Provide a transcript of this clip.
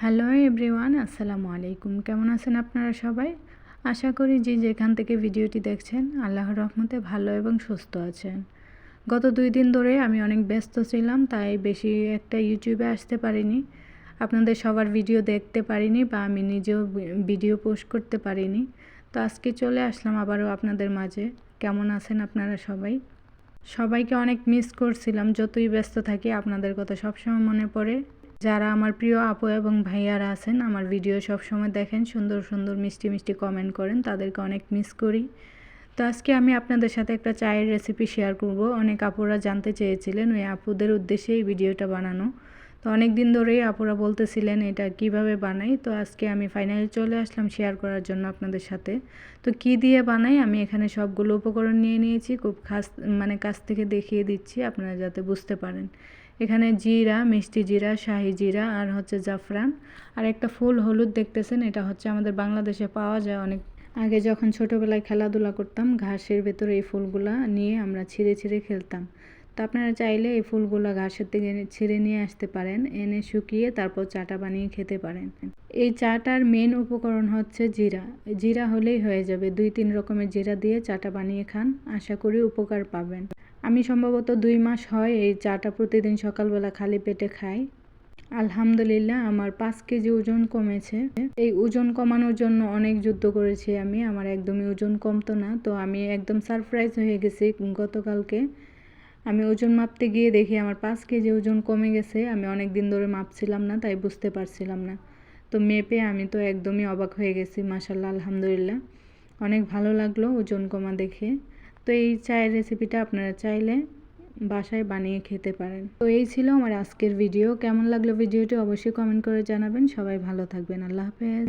Hello everyone, আসসালামু আলাইকুম। কেমন আছেন আপনারা সবাই? আশা করি যে যেখান থেকে ভিডিওটি দেখছেন আল্লাহর রহমতে ভালো এবং সুস্থ আছেন। গত 2 দিন ধরে আমি অনেক ব্যস্ত ছিলাম, তাই বেশি একটা ইউটিউবে আসতে পারিনি, আপনাদের সবার ভিডিও দেখতে পারিনি বা আমি নিজেও ভিডিও পোস্ট করতে পারিনি। তো আজকে চলে আসলাম আবারও আপনাদের মাঝে। কেমন আছেন আপনারা সবাই? সবাইকে অনেক মিস করছিলাম। যতই ব্যস্ত থাকি আপনাদের কথা সবসময় মনে পড়ে। যারা আমার প্রিয় আপু এবং ভাইয়ারা আছেন, আমার ভিডিও সবসময় দেখেন, সুন্দর সুন্দর মিষ্টি মিষ্টি কমেন্ট করেন, তাদেরকে অনেক মিস করি। তো আজকে আমি আপনাদের সাথে একটা চায়ের রেসিপি শেয়ার করব। অনেক আপুরা জানতে চেয়েছিলেন, ওই আপুদের উদ্দেশ্যে এই ভিডিওটা বানানো। তো অনেক দিন ধরেই আপুরা বলতেছিলেন এটা কিভাবে বানাই। তো আজকে আমি ফাইনালি চলে আসলাম শেয়ার করার জন্য আপনাদের সাথে। তো কি দিয়ে বানাই আমি এখানে সবগুলো উপকরণ নিয়ে নিয়েছি, খুব কাছ থেকে দেখিয়ে দিচ্ছি আপনারা যাতে বুঝতে পারেন। এখানে জিরা, মিষ্টি জিরা, শাহি জিরা আর হচ্ছে জাফরান, আর একটা ফুল হলুদ দেখতেছেন, এটা হচ্ছে আমাদের বাংলাদেশে পাওয়া যায়। অনেক আগে যখন ছোটোবেলায় খেলাধুলা করতাম, ঘাসের ভেতরে এই ফুলগুলা নিয়ে আমরা ছিঁড়ে ছিঁড়ে খেলতাম। তো আপনারা চাইলে এই ফুলগুলো ঘাসের থেকে ছিঁড়ে নিয়ে আসতে পারেন, এনে শুকিয়ে তারপর চাটা বানিয়ে খেতে পারেন। এই চাটার মেন উপকরণ হচ্ছে জিরা। জিরা হলেই হয়ে যাবে। 2-3 রকমের জিরা দিয়ে চাটা বানিয়ে খান, আশা করি উপকার পাবেন। আমি সম্ভবত 2 মাস হয় এই চাটা প্রতিদিন সকালবেলা খালি পেটে খাই। আলহামদুলিল্লাহ আমার 5 কেজি ওজন কমেছে। এই ওজন কমানোর জন্য অনেক যুদ্ধ করেছি আমি, আমার একদমই ওজন কমতো না। তো আমি একদম সারপ্রাইজ হয়ে গেছি গতকালকে। আমি ওজন মাপতে গিয়ে দেখি আমার 5 কেজি ওজন কমে গেছে। আমি অনেক দিন ধরে মাপছিলাম না, তাই বুঝতে পারছিলাম না। তো মেপে আমি তো একদমই অবাক হয়ে গেছি, মাশাআল্লাহ আলহামদুলিল্লাহ। অনেক ভালো লাগলো ওজন কমা দেখে। তো এই চায়ের রেসিপিটা আপনারা চাইলে বাসায় বানিয়ে খেতে পারেন। তো এই ছিল আমার আজকের ভিডিও। কেমন লাগলো ভিডিওটি অবশ্যই কমেন্ট করে জানাবেন। সবাই ভালো থাকবেন। আল্লাহ হাফেজ।